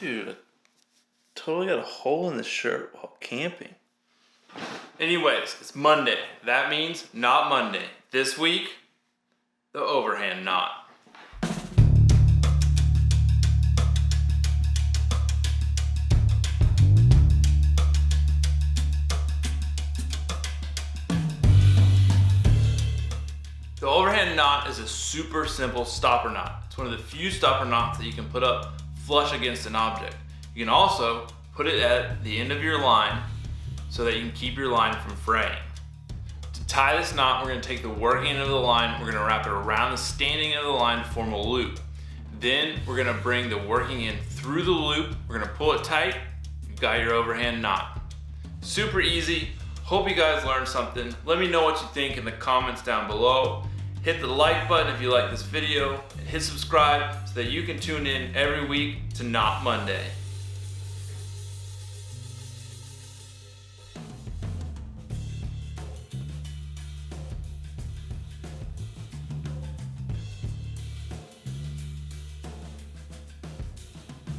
Dude, I totally got a hole in the shirt while camping. Anyways, it's Monday. That means not Monday. This week, the overhand knot. The overhand knot is a super simple stopper knot. It's one of the few stopper knots that you can put up flush against an object. You can also put it at the end of your line so that you can keep your line from fraying. To tie this knot, we're going to take the working end of the line, we're going to wrap it around the standing end of the line to form a loop. Then we're going to bring the working end through the loop, we're going to pull it tight, you've got your overhand knot. Super easy. Hope you guys learned something. Let me know what you think in the comments down below. Hit the like button if you like this video, and hit subscribe so that you can tune in every week to Knot Monday.